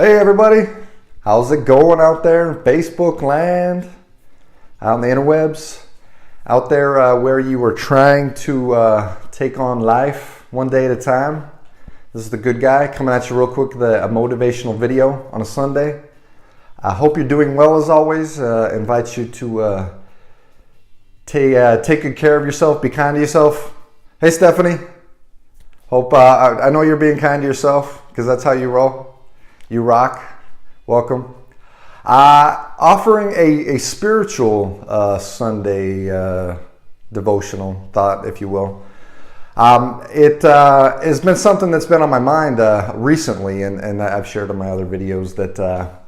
Hey everybody, how's it going out there in Facebook land, out in the interwebs, out there where you were trying to take on life one day at a time? This is the good guy coming at you real quick with a motivational video on a Sunday. I hope you're doing well as always. Invite you to take good care of yourself, be kind to yourself. Hey Stephanie, hope I know you're being kind to yourself because that's how you roll. You rock. Welcome. Offering a spiritual Sunday devotional thought, if you will. It has been something that's been on my mind recently, and I've shared in my other videos that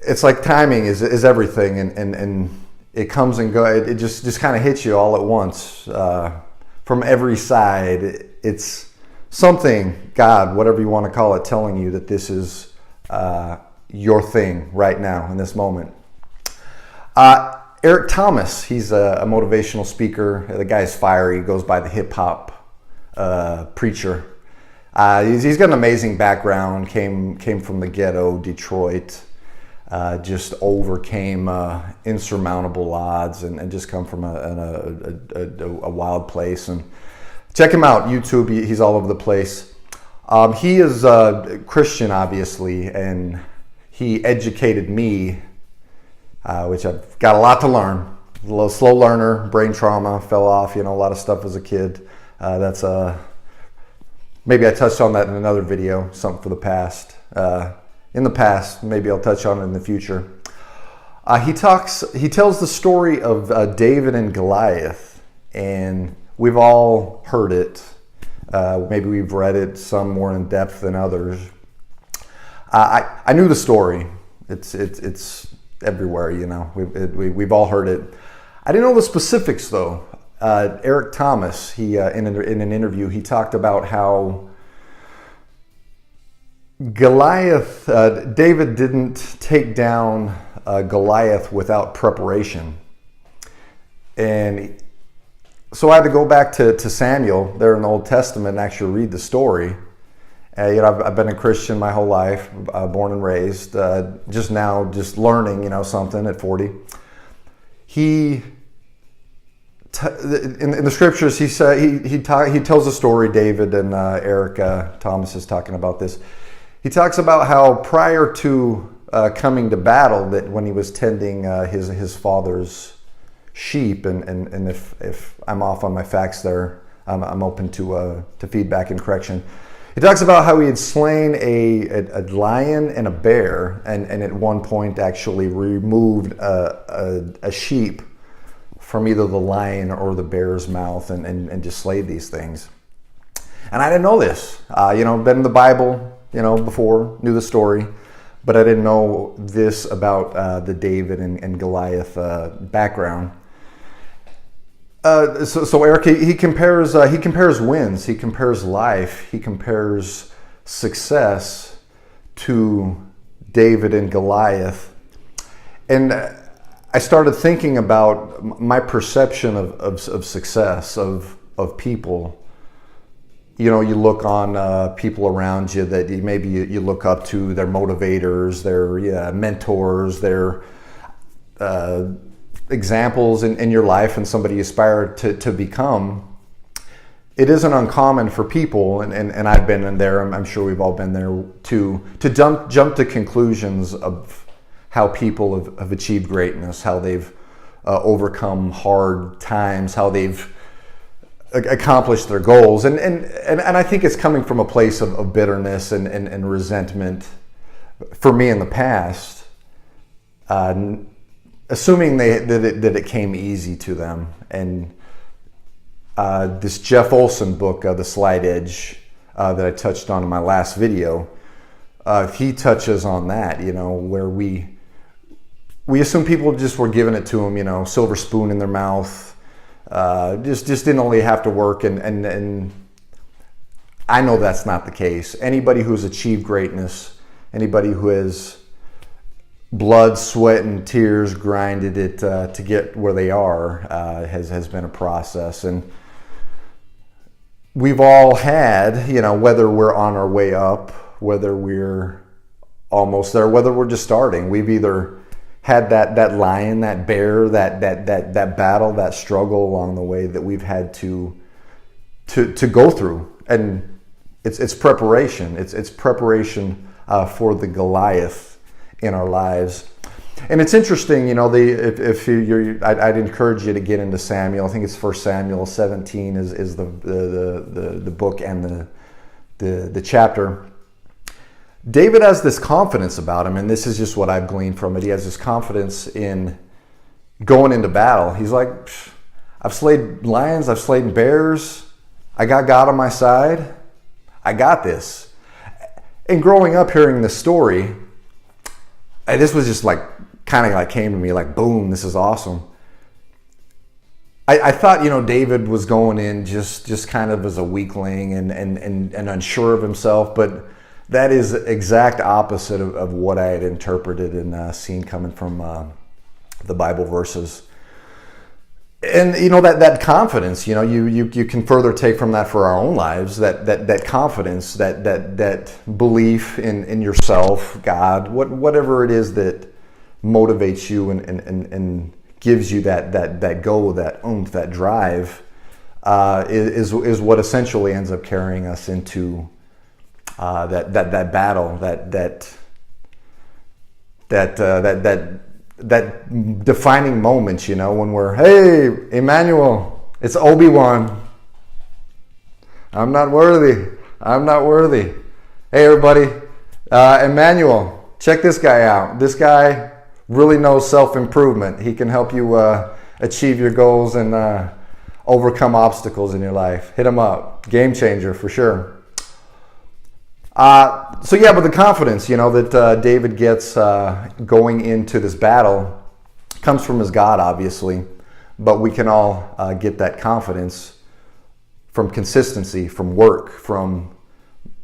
it's like timing is everything, and it comes and goes. It just kind of hits you all at once from every side. It's something, God, whatever you want to call it, telling you that this is your thing right now in this moment. Eric Thomas, he's a motivational speaker. The guy's fiery. He goes by the hip hop preacher. He's got an amazing background. Came from the ghetto, Detroit. Just overcame insurmountable odds and just come from a wild place. And check him out, YouTube. He's all over the place. He is Christian, obviously, and he educated me, which I've got a lot to learn. A little slow learner, brain trauma, fell off, a lot of stuff as a kid. That's maybe I touched on that in another video, something for the past. In the past, maybe I'll touch on it in the future. He tells the story of David and Goliath, and we've all heard it. Maybe we've read it, some more in depth than others. I knew the story. It's everywhere, We've all heard it. I didn't know the specifics though. Eric Thomas, he in an interview, he talked about how Goliath, David didn't take down Goliath without preparation, and so I had to go back to Samuel there in the Old Testament and actually read the story. I've been a Christian my whole life, born and raised. Just learning, something at 40. In the scriptures, he tells a story. David and Eric Thomas is talking about this. He talks about how prior to coming to battle, that when he was tending his father's sheep, and if I'm off on my facts there, I'm open to feedback and correction. He talks about how he had slain a lion and a bear, and at one point actually removed a sheep from either the lion or the bear's mouth, and just slayed these things. And I didn't know this. Been in the Bible, before, knew the story, but I didn't know this about the David and Goliath background. So Eric, he compares wins, he compares life, he compares success to David and Goliath, and I started thinking about my perception of success, of people. You look on people around you that maybe you look up to, their motivators, their mentors, their examples in your life, and somebody you aspire to become. It isn't uncommon for people, and I've been in there, I'm sure we've all been there, to jump to conclusions of how people have achieved greatness, how they've overcome hard times, how they've accomplished their goals. And I think it's coming from a place of bitterness and resentment for me in the past, assuming that it came easy to them. And this Jeff Olson book, The Slight Edge, that I touched on in my last video, he touches on that, where we assume people just were giving it to them, silver spoon in their mouth, just didn't only have to work. And I know that's not the case. Anybody who's achieved greatness, anybody who has blood, sweat, and tears grinded it to get where they are has been a process. And we've all had, whether we're on our way up, whether we're almost there, whether we're just starting. We've either had that lion, that bear, that battle, that struggle along the way that we've had to go through, and it's preparation. It's preparation for the Goliath in our lives. And it's interesting, if I'd encourage you to get into Samuel. I think it's 1 Samuel 17 is the book and the chapter. David has this confidence about him, and this is just what I've gleaned from it. He has this confidence in going into battle. He's like, I've slayed lions, I've slayed bears, I got God on my side, I got this. And growing up hearing this story, this was just like, kind of like came to me like, boom, this is awesome. I thought, David was going in just kind of as a weakling and unsure of himself, but that is exact opposite of what I had interpreted and seen coming from the Bible verses. And that confidence, you can further take from that for our own lives, that confidence, that belief in yourself, God, whatever it is that motivates you and gives you that go, that oomph, that drive, is what essentially ends up carrying us into that battle, that defining moment, when we're, hey, Emmanuel, it's Obi-Wan. I'm not worthy. Hey, everybody, Emmanuel, check this guy out. This guy really knows self-improvement. He can help you achieve your goals and overcome obstacles in your life. Hit him up. Game changer for sure. But the confidence, that David gets going into this battle comes from his God, obviously. But we can all get that confidence from consistency, from work, from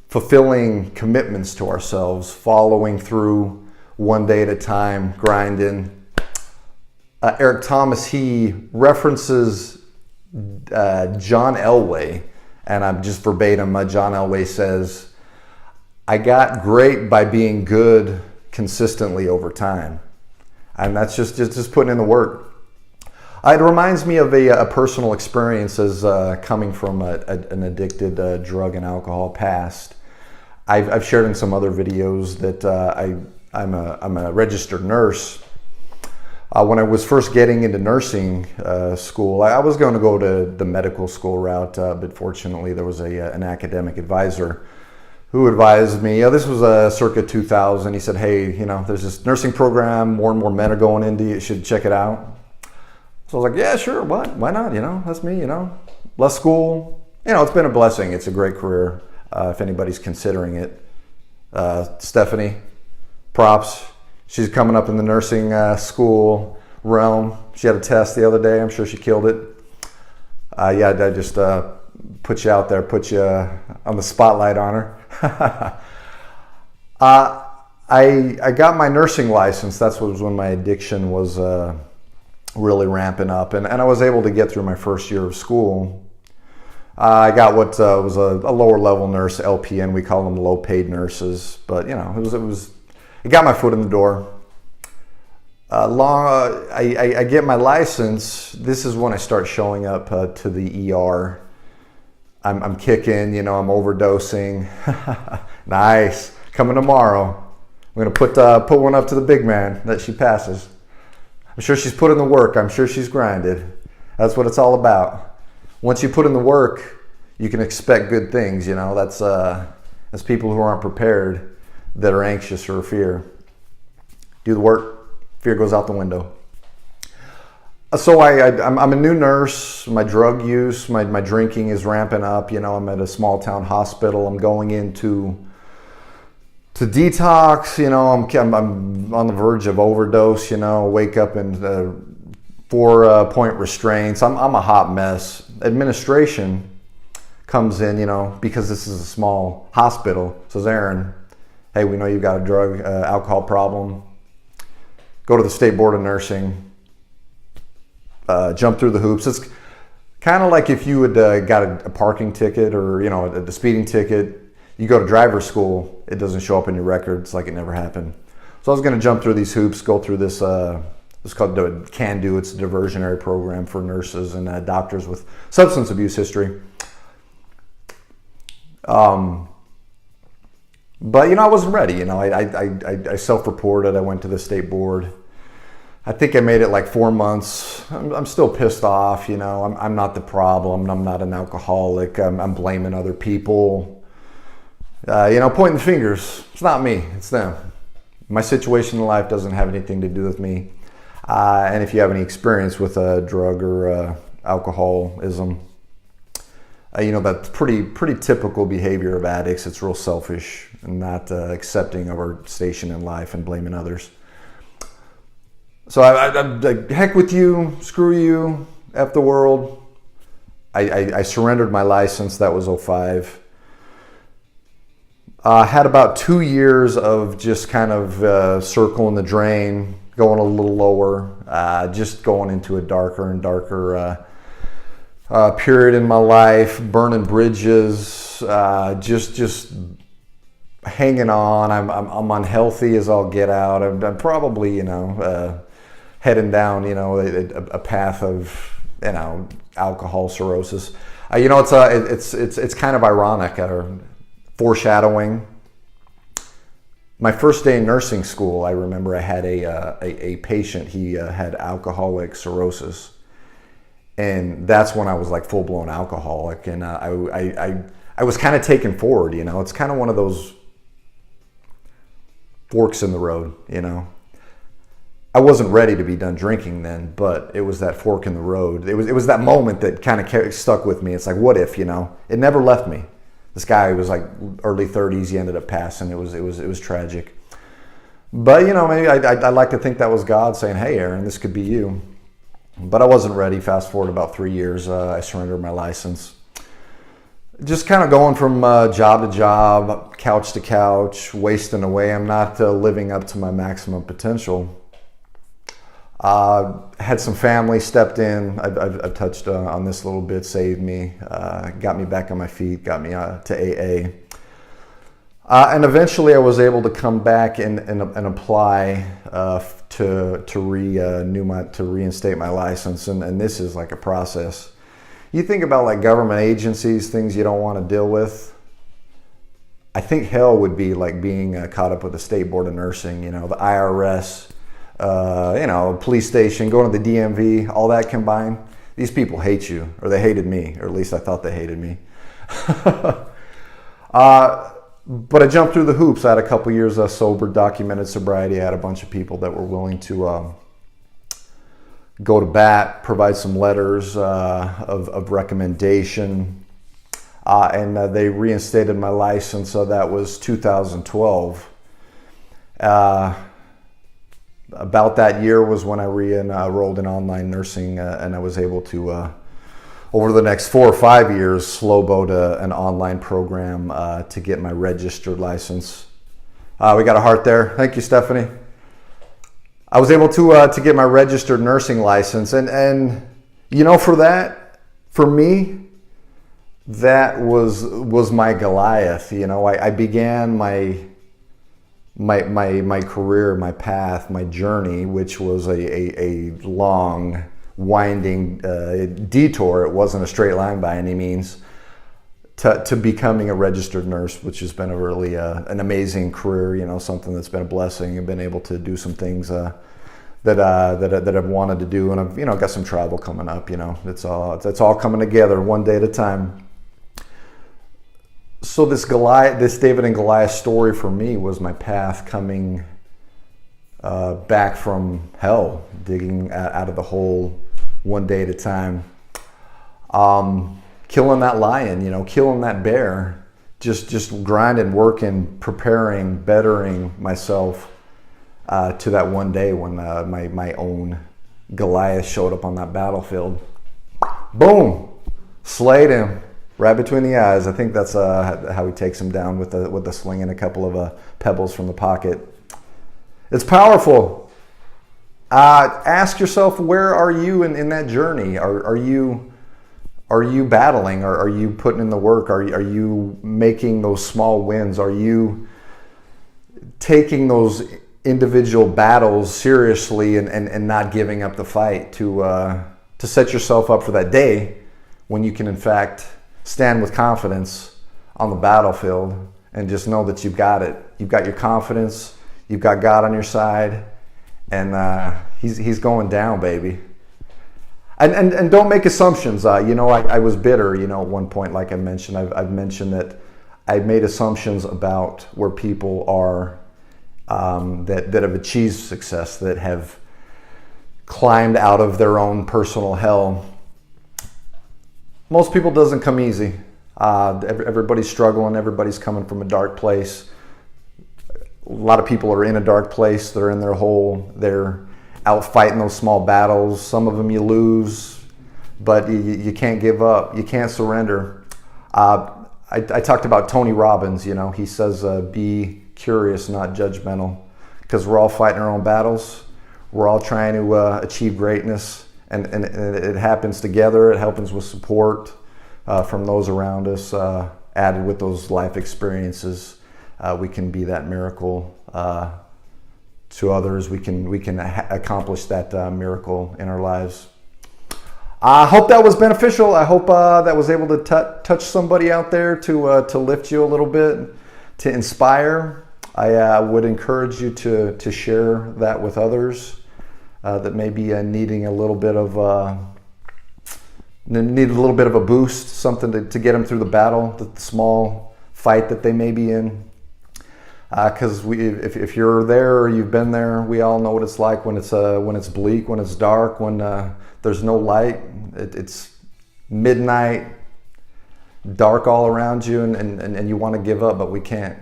fulfilling commitments to ourselves, following through one day at a time, grinding. Eric Thomas, he references John Elway, and I'm just verbatim. John Elway says, I got great by being good consistently over time. And that's just putting in the work. It reminds me of a personal experience as coming from an addicted drug and alcohol past. I've shared in some other videos that I'm a registered nurse. When I was first getting into nursing school, I was going to go to the medical school route, but fortunately there was an academic advisor who advised me, this was circa 2000. He said, hey, there's this nursing program, more and more men are going into it, you should check it out. So I was like, yeah, sure, why not, that's me, less school. It's been a blessing. It's a great career if anybody's considering it. Stephanie, props. She's coming up in the nursing school realm. She had a test the other day. I'm sure she killed it. I just put you out there, put you on the spotlight on her. I got my nursing license. That was when my addiction was really ramping up, and I was able to get through my first year of school. I got what was a lower level nurse, LPN. We call them low paid nurses, but it got my foot in the door. I get my license. This is when I start showing up to the ER. I'm kicking, I'm overdosing. Nice. Coming tomorrow. I'm going to put one up to the big man that she passes. I'm sure she's put in the work. I'm sure she's grinded. That's what it's all about. Once you put in the work, you can expect good things, That's people who aren't prepared, that are anxious or fear. Do the work, fear goes out the window. So I'm a new nurse. My drug use, my drinking is ramping up. I'm at a small town hospital. I'm going into detox. I'm on the verge of overdose. Wake up in 4-point restraints. I'm a hot mess. Administration comes in, because this is a small hospital. Says, Aaron, hey, we know you've got a drug, alcohol problem. Go to the State Board of Nursing. Jump through the hoops. It's kind of like if you had got a parking ticket or a speeding ticket. You go to driver's school, it doesn't show up in your records, like it never happened. So I was going to jump through these hoops, go through this, it's called CAN-DO. It's a diversionary program for nurses and doctors with substance abuse history. But, I wasn't ready. I self-reported. I went to the state board. I think I made it like 4 months. I'm still pissed off. I'm not the problem. I'm not an alcoholic. I'm blaming other people. Pointing fingers. It's not me. It's them. My situation in life doesn't have anything to do with me. And if you have any experience with a drug or alcoholism, that's pretty typical behavior of addicts. It's real selfish and not accepting of our station in life and blaming others. So I'm like, heck with you, screw you, F the world. I surrendered my license. That was 2005. Had about 2 years of just kind of circling the drain, going a little lower, just going into a darker and darker period in my life, burning bridges, just hanging on. I'm unhealthy as all get out. I'm probably heading down a path of alcohol cirrhosis. It's kind of ironic or foreshadowing. My first day in nursing school, I remember I had a patient. He had alcoholic cirrhosis. And that's when I was like full-blown alcoholic, and I was kind of taken forward. It's kind of one of those forks in the road. I wasn't ready to be done drinking then, but it was that fork in the road. It was that moment that kind of stuck with me. It's like, what if? It never left me. This guy was like early 30s. He ended up passing. It was tragic. But maybe I like to think that was God saying, "Hey, Aaron, this could be you." But I wasn't ready. Fast forward about 3 years, I surrendered my license. Just kind of going from job to job, couch to couch, wasting away. I'm not living up to my maximum potential. Had some family stepped in. I've touched on this a little bit, saved me, got me back on my feet, got me to AA. And eventually I was able to come back and apply to reinstate my license. And this is like a process. You think about like government agencies, things you don't want to deal with. I think hell would be like being caught up with the State Board of Nursing, the IRS, police station, going to the DMV, all that combined. These people hate you, or they hated me, or at least I thought they hated me. But I jumped through the hoops. I had a couple years of sober, documented sobriety. I had a bunch of people that were willing to go to bat, provide some letters of recommendation, and they reinstated my license. So that was 2012. About that year was when I enrolled in online nursing, and I was able to, over the next 4 or 5 years, slow-boat an online program to get my registered license. We got a heart there. Thank you, Stephanie. I was able to get my registered nursing license, and for me, that was my Goliath. I began my career, my path, my journey, which was a long, winding detour. It wasn't a straight line by any means, to becoming a registered nurse, which has been a really an amazing career. Something that's been a blessing. I've been able to do some things that I've wanted to do, and I've got some travel coming up. It's all coming together one day at a time. So this David and Goliath story for me was my path coming back from hell, digging out of the hole one day at a time. Killing that lion, killing that bear, just grinding, working, preparing, bettering myself to that one day when my own Goliath showed up on that battlefield. Boom! Slayed him. Right between the eyes. I think that's how he takes him down with the sling and a couple of pebbles from the pocket. It's powerful. Ask yourself, where are you in that journey? Are Are you battling? Are you putting in the work? Are you making those small wins? Are you taking those individual battles seriously and not giving up the fight to set yourself up for that day when you can in fact stand with confidence on the battlefield and just know that you've got it. You've got your confidence, you've got God on your side, and he's going down, baby. And don't make assumptions. I was bitter, at one point, like I mentioned. I've mentioned that I made assumptions about where people are that have achieved success, that have climbed out of their own personal hell. Most people doesn't come easy. Everybody's struggling. Everybody's coming from a dark place. A lot of people are in a dark place. They're in their hole. They're out fighting those small battles. Some of them you lose, but you can't give up. You can't surrender. I talked about Tony Robbins. He says, be curious, not judgmental, because we're all fighting our own battles. We're all trying to achieve greatness, and it happens together. It happens with support from those around us, added with those life experiences. We can be that miracle to others. We can accomplish that miracle in our lives. I hope that was beneficial. I hope that was able to touch somebody out there to lift you a little bit, to inspire. I would encourage you to share that with others that may be needing a little bit of a boost, something to get them through the battle, the small fight that they may be in. Because if you're there or you've been there, we all know what it's like when it's bleak, when it's dark, when there's no light. It's midnight, dark all around you, and you want to give up, but we can't.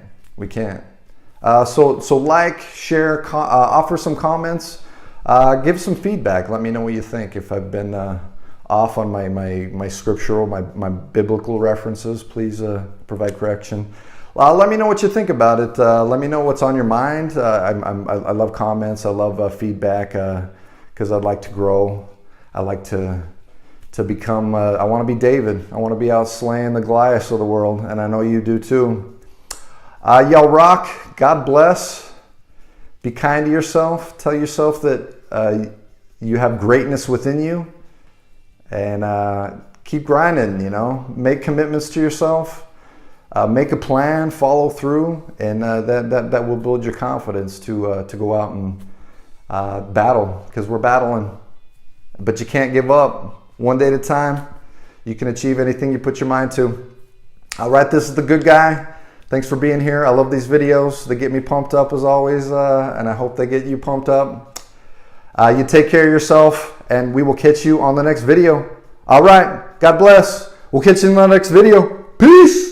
So like, share, offer some comments, give some feedback. Let me know what you think. If I've been off on my scriptural, my biblical references, please provide correction. Let me know what you think about it. Let me know what's on your mind. I love comments. I love feedback because I'd like to grow. I like to become. I want to be David. I want to be out slaying the Goliaths of the world, and I know you do too. Y'all rock. God bless. Be kind to yourself. Tell yourself that you have greatness within you, and keep grinding. Make commitments to yourself. Make a plan, follow through, and that will build your confidence to go out and battle, because we're battling. But you can't give up. One day at a time, you can achieve anything you put your mind to. All right, this is The Good Guy. Thanks for being here. I love these videos. They get me pumped up as always, and I hope they get you pumped up. You take care of yourself, and we will catch you on the next video. All right, God bless. We'll catch you in the next video. Peace.